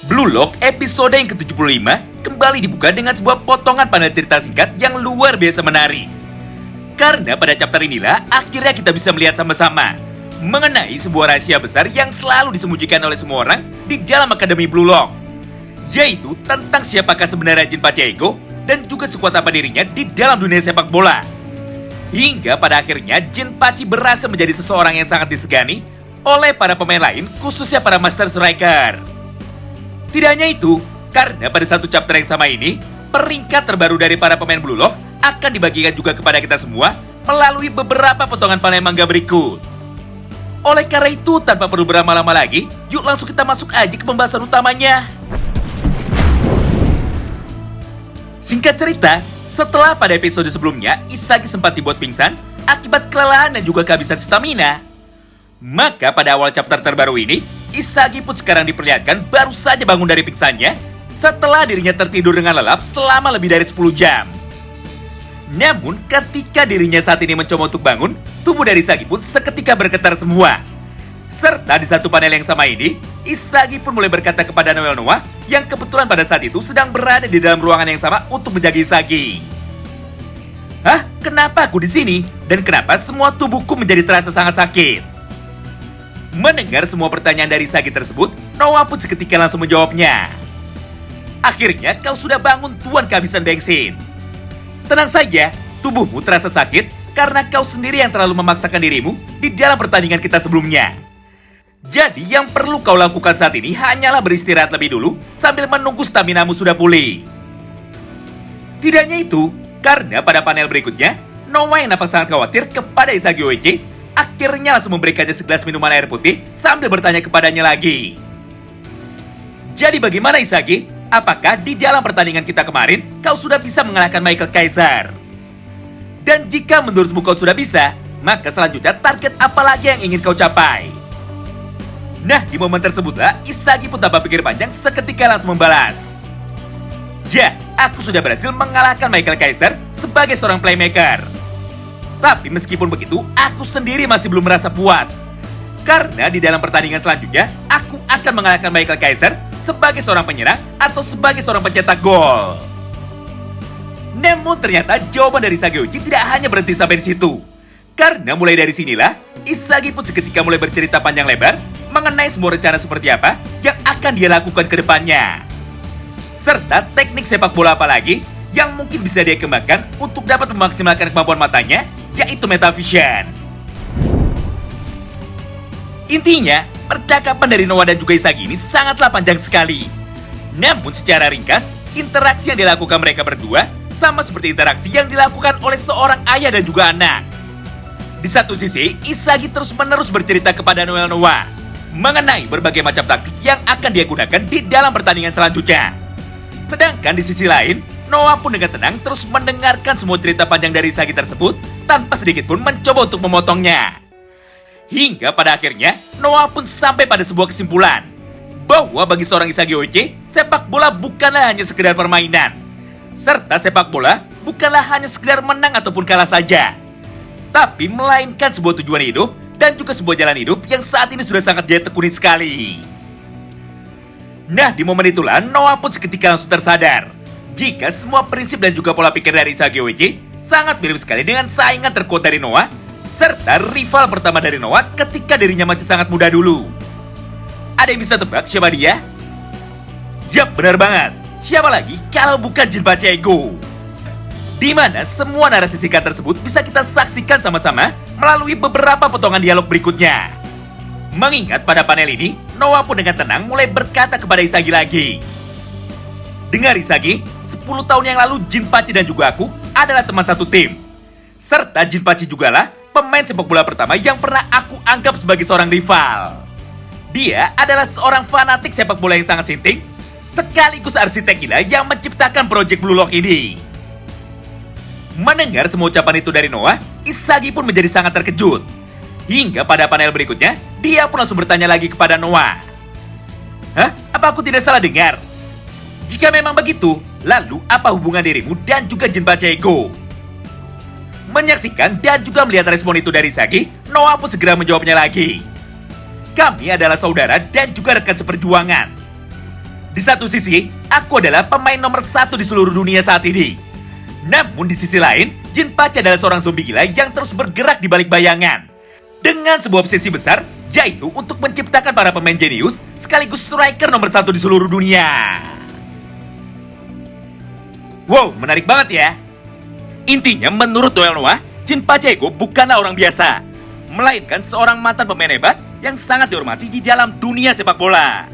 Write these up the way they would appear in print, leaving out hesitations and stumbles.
Blue Lock episode yang ke-75 kembali dibuka dengan sebuah potongan panel cerita singkat yang luar biasa menarik. Karena pada chapter inilah akhirnya kita bisa melihat sama-sama mengenai sebuah rahasia besar yang selalu disembunyikan oleh semua orang di dalam Akademi Blue Lock, yaitu tentang siapakah sebenarnya Jinpachi Ego dan juga sekuat apa dirinya di dalam dunia sepak bola. Hingga pada akhirnya Jinpachi berhasil menjadi seseorang yang sangat disegani oleh para pemain lain, khususnya para Master Striker. Tidak hanya itu, karena pada satu chapter yang sama ini, peringkat terbaru dari para pemain Blue Lock akan dibagikan juga kepada kita semua melalui beberapa potongan panel manga berikut. Oleh karena itu, tanpa perlu berlama-lama lagi, yuk langsung kita masuk aja ke pembahasan utamanya. Singkat cerita, setelah pada episode sebelumnya, Isagi sempat dibuat pingsan akibat kelelahan dan juga kehabisan stamina. Maka pada awal chapter terbaru ini, Isagi pun sekarang diperlihatkan baru saja bangun dari pingsannya setelah dirinya tertidur dengan lelap selama lebih dari 10 jam. Namun ketika dirinya saat ini mencoba untuk bangun, tubuh dari Isagi pun seketika bergetar semua. Serta di satu panel yang sama ini, Isagi pun mulai berkata kepada Noah yang kebetulan pada saat itu sedang berada di dalam ruangan yang sama untuk menjaga Isagi. Hah? Kenapa aku di sini? Dan kenapa semua tubuhku menjadi terasa sangat sakit? Mendengar semua pertanyaan dari Isagi tersebut, Noah pun seketika langsung menjawabnya. Akhirnya kau sudah bangun tuan kehabisan bensin. Tenang saja, tubuhmu terasa sakit karena kau sendiri yang terlalu memaksakan dirimu di dalam pertandingan kita sebelumnya. Jadi yang perlu kau lakukan saat ini hanyalah beristirahat lebih dulu sambil menunggu staminamu sudah pulih. Tidak hanya itu, karena pada panel berikutnya, Noah yang nampak sangat khawatir kepada Isagi Oichi akhirnya langsung memberikannya segelas minuman air putih sambil bertanya kepadanya lagi. Jadi bagaimana Isagi? Apakah di dalam pertandingan kita kemarin kau sudah bisa mengalahkan Michael Kaiser? Dan jika menurutmu kau sudah bisa, maka selanjutnya target apa lagi yang ingin kau capai? Nah, di momen tersebutlah Isagi pun tanpa pikir panjang seketika langsung membalas. Ya, aku sudah berhasil mengalahkan Michael Kaiser sebagai seorang playmaker. Tapi meskipun begitu, aku sendiri masih belum merasa puas. Karena di dalam pertandingan selanjutnya, aku akan mengalahkan Michael Kaiser sebagai seorang penyerang atau sebagai seorang pencetak gol. Namun ternyata jawaban dari Isagi Oichi tidak hanya berhenti sampai di situ. Karena mulai dari sinilah, Isagi pun seketika mulai bercerita panjang lebar mengenai semua rencana seperti apa yang akan dia lakukan ke depannya. Serta teknik sepak bola apa lagi yang mungkin bisa dia kembangkan untuk dapat memaksimalkan kemampuan matanya, yaitu Metavision. Intinya, percakapan dari Noah dan juga Isagi ini sangatlah panjang sekali. Namun secara ringkas, interaksi yang dilakukan mereka berdua sama seperti interaksi yang dilakukan oleh seorang ayah dan juga anak. Di satu sisi, Isagi terus-menerus bercerita kepada Noah mengenai berbagai macam taktik yang akan dia gunakan di dalam pertandingan selanjutnya. Sedangkan di sisi lain, Noah pun dengan tenang terus mendengarkan semua cerita panjang dari Isagi tersebut tanpa sedikit pun mencoba untuk memotongnya. Hingga pada akhirnya, Noah pun sampai pada sebuah kesimpulan bahwa bagi seorang Isagi Oichi, sepak bola bukanlah hanya sekedar permainan. Serta sepak bola bukanlah hanya sekedar menang ataupun kalah saja. Tapi melainkan sebuah tujuan hidup dan juga sebuah jalan hidup yang saat ini sudah sangat dia tekuni sekali. Nah, di momen itulah Noah pun seketika langsung tersadar jika semua prinsip dan juga pola pikir dari Isagi Oichi sangat mirip sekali dengan saingan terkuat dari Noah, serta rival pertama dari Noah ketika dirinya masih sangat muda dulu. Ada yang bisa tebak siapa dia? Yap, benar banget. Siapa lagi kalau bukan Jinpachi Ego? Di mana semua narasi singkat tersebut bisa kita saksikan sama-sama melalui beberapa potongan dialog berikutnya. Mengingat pada panel ini, Noah pun dengan tenang mulai berkata kepada Isagi lagi. Dengar Isagi, 10 tahun yang lalu Jinpachi dan juga aku adalah teman satu tim. Serta Jinpachi jugalah pemain sepak bola pertama yang pernah aku anggap sebagai seorang rival. Dia adalah seorang fanatik sepak bola yang sangat sinting, sekaligus arsitek gila yang menciptakan proyek Blue Lock ini. Mendengar semua ucapan itu dari Noah, Isagi pun menjadi sangat terkejut. Hingga pada panel berikutnya, dia pun langsung bertanya lagi kepada Noah. Hah? Apa aku tidak salah dengar? Jika memang begitu, lalu apa hubungan dirimu dan juga Jinpachi Ego? Menyaksikan dan juga melihat respon itu dari Isagi, Noah pun segera menjawabnya lagi. Kami adalah saudara dan juga rekan seperjuangan. Di satu sisi, aku adalah pemain nomor 1 di seluruh dunia saat ini. Namun di sisi lain, Jinpachi adalah seorang zombie gila yang terus bergerak di balik bayangan. Dengan sebuah obsesi besar, yaitu untuk menciptakan para pemain jenius sekaligus striker nomor 1 di seluruh dunia. Wow, menarik banget ya. Intinya menurut Noel Noah, Jinpachi Ego bukanlah orang biasa, melainkan seorang mantan pemain hebat yang sangat dihormati di dalam dunia sepak bola.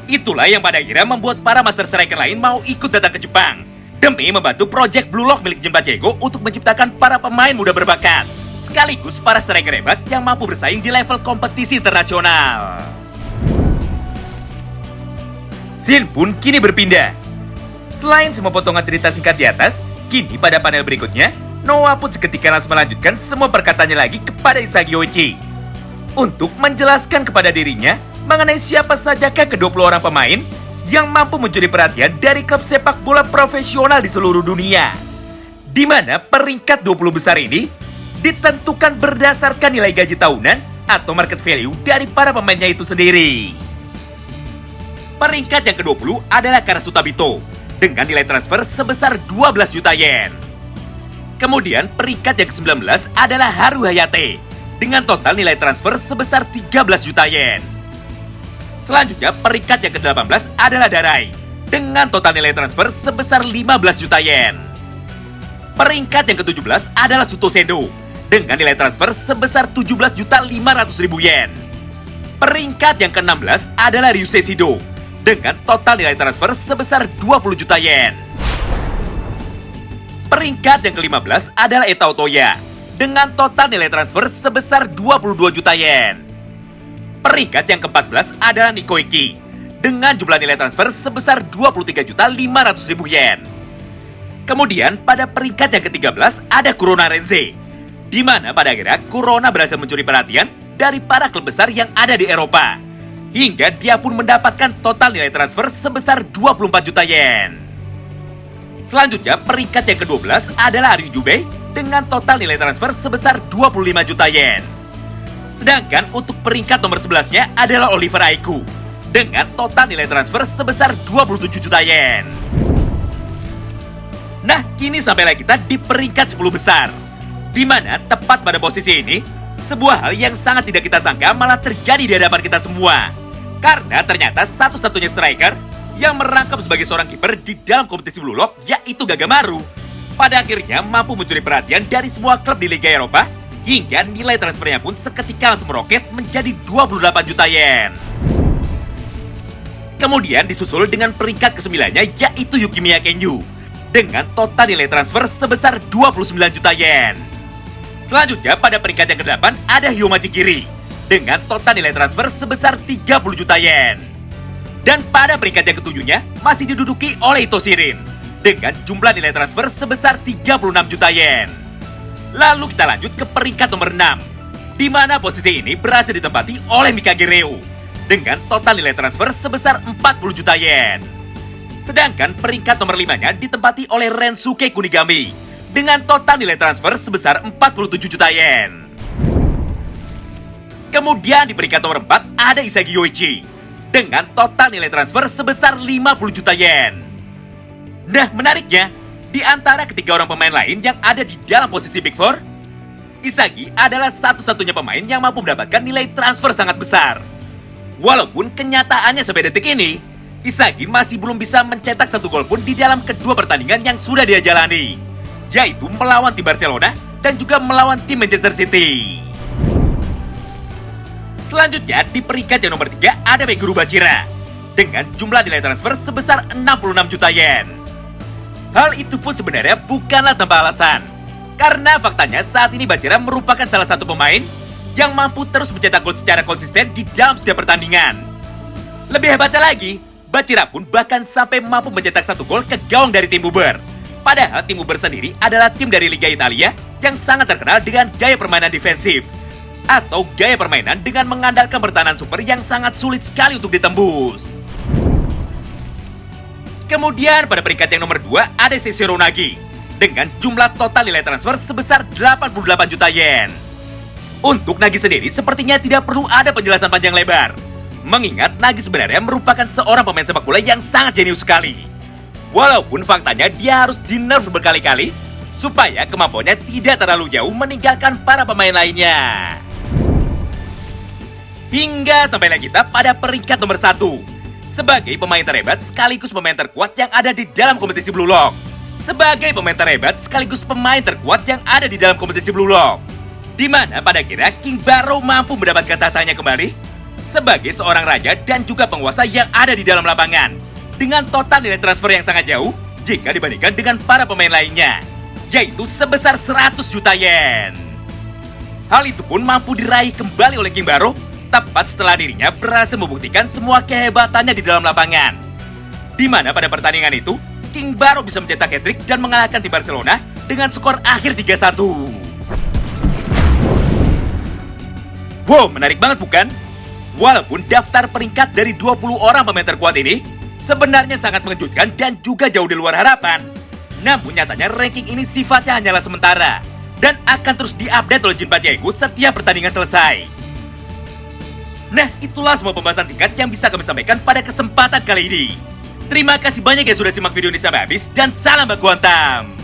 Itulah yang pada akhirnya membuat para master striker lain mau ikut datang ke Jepang demi membantu proyek Blue Lock milik Jinpachi Ego untuk menciptakan para pemain muda berbakat, sekaligus para striker hebat yang mampu bersaing di level kompetisi internasional. Scene pun kini berpindah. Selain semua potongan cerita singkat di atas, kini pada panel berikutnya, Noah pun seketika langsung melanjutkan semua perkataannya lagi kepada Isagi Yoichi untuk menjelaskan kepada dirinya mengenai siapa sajakah ke-20 orang pemain yang mampu mencuri perhatian dari klub sepak bola profesional di seluruh dunia, di mana peringkat 20 besar ini ditentukan berdasarkan nilai gaji tahunan atau market value dari para pemainnya itu sendiri. Peringkat yang ke-20 adalah Karasuta Bito dengan nilai transfer sebesar 12 juta yen. Kemudian peringkat yang ke-19 adalah Haru Hayate dengan total nilai transfer sebesar 13 juta yen. Selanjutnya peringkat yang ke-18 adalah Darai dengan total nilai transfer sebesar 15 juta yen. Peringkat yang ke-17 adalah Suto Sendo dengan nilai transfer sebesar 17 juta 500 ribu yen. Peringkat yang ke-16 adalah Ryusei Shido dengan total nilai transfer sebesar 20 juta yen. Peringkat yang ke-15 adalah Etao Toya dengan total nilai transfer sebesar 22 juta yen. Peringkat yang ke-14 adalah Nikoiki dengan jumlah nilai transfer sebesar 23 juta 500 ribu yen. Kemudian pada peringkat yang ke-13 ada Kurona Renze, di mana pada akhirnya Kurona berhasil mencuri perhatian dari para klub besar yang ada di Eropa, hingga dia pun mendapatkan total nilai transfer sebesar 24 juta yen. Selanjutnya peringkat yang ke-12 adalah Ryu Jubei dengan total nilai transfer sebesar 25 juta yen. Sedangkan untuk peringkat nomor 11-nya adalah Oliver Aiku dengan total nilai transfer sebesar 27 juta yen. Nah, kini sampailah kita di peringkat 10 besar, di mana tepat pada posisi ini, sebuah hal yang sangat tidak kita sangka malah terjadi di hadapan kita semua. Karena ternyata satu-satunya striker yang merangkap sebagai seorang kiper di dalam kompetisi Blue Lock, yaitu Gagamaru, pada akhirnya mampu mencuri perhatian dari semua klub di Liga Eropa, hingga nilai transfernya pun seketika langsung meroket menjadi 28 juta yen. Kemudian disusul dengan peringkat ke-9-nya yaitu Yukimiya Kenyu dengan total nilai transfer sebesar 29 juta yen. Selanjutnya pada peringkat yang ke-8 ada Hyomachi Kiri dengan total nilai transfer sebesar 30 juta yen. Dan pada peringkat yang ke-7-nya masih diduduki oleh Ito Shirin dengan jumlah nilai transfer sebesar 36 juta yen. Lalu kita lanjut ke peringkat nomor 6, di mana posisi ini berhasil ditempati oleh Mikage Reo dengan total nilai transfer sebesar 40 juta yen. Sedangkan peringkat nomor 5-nya ditempati oleh Rensuke Kunigami dengan total nilai transfer sebesar 47 juta yen. Kemudian di peringkat nomor 4 ada Isagi Yoichi dengan total nilai transfer sebesar 50 juta yen. Nah, menariknya, di antara ketiga orang pemain lain yang ada di dalam posisi Big Four, Isagi adalah satu-satunya pemain yang mampu mendapatkan nilai transfer sangat besar. Walaupun kenyataannya sampai detik ini, Isagi masih belum bisa mencetak satu gol pun di dalam kedua pertandingan yang sudah dia jalani, yaitu melawan tim Barcelona dan juga melawan tim Manchester City. Selanjutnya di peringkat yang nomor 3 ada Meguru Bachira dengan jumlah nilai transfer sebesar 66 juta yen. Hal itu pun sebenarnya bukanlah tanpa alasan, karena faktanya saat ini Bachira merupakan salah satu pemain yang mampu terus mencetak gol secara konsisten di dalam setiap pertandingan. Lebih hebatnya lagi, Bachira pun bahkan sampai mampu mencetak satu gol ke gawang dari tim Uber. Padahal tim Uber sendiri adalah tim dari Liga Italia yang sangat terkenal dengan gaya permainan defensif, atau gaya permainan dengan mengandalkan pertahanan super yang sangat sulit sekali untuk ditembus. Kemudian pada peringkat yang nomor 2 ada Seishiro Nagi dengan jumlah total nilai transfer sebesar 88 juta yen. Untuk Nagi sendiri sepertinya tidak perlu ada penjelasan panjang lebar. Mengingat Nagi sebenarnya merupakan seorang pemain sepak bola yang sangat jenius sekali. Walaupun faktanya dia harus di-nerf berkali-kali, supaya kemampuannya tidak terlalu jauh meninggalkan para pemain lainnya. Hingga sampailah kita pada peringkat nomor 1. Sebagai pemain terhebat sekaligus pemain terkuat yang ada di dalam kompetisi Blue Lock. Sebagai pemain terhebat sekaligus pemain terkuat yang ada di dalam kompetisi Blue Lock. Di mana pada akhirnya King Barrow mampu mendapatkan tahtanya kembali sebagai seorang raja dan juga penguasa yang ada di dalam lapangan. Dengan total nilai transfer yang sangat jauh jika dibandingkan dengan para pemain lainnya, yaitu sebesar 100 juta yen. Hal itu pun mampu diraih kembali oleh King Barrow tepat setelah dirinya berhasil membuktikan semua kehebatannya di dalam lapangan. Di mana pada pertandingan itu, King Barrow bisa mencetak hat-trick dan mengalahkan tim Barcelona dengan skor akhir 3-1. Wow, menarik banget bukan? Walaupun daftar peringkat dari 20 orang pemain terkuat ini sebenarnya sangat mengejutkan dan juga jauh di luar harapan. Namun nyatanya ranking ini sifatnya hanyalah sementara dan akan terus diupdate oleh Jinpachi Daegu setiap pertandingan selesai. Nah, itulah semua pembahasan singkat yang bisa kami sampaikan pada kesempatan kali ini. Terima kasih banyak yang sudah simak video ini sampai habis dan salam baku hantam.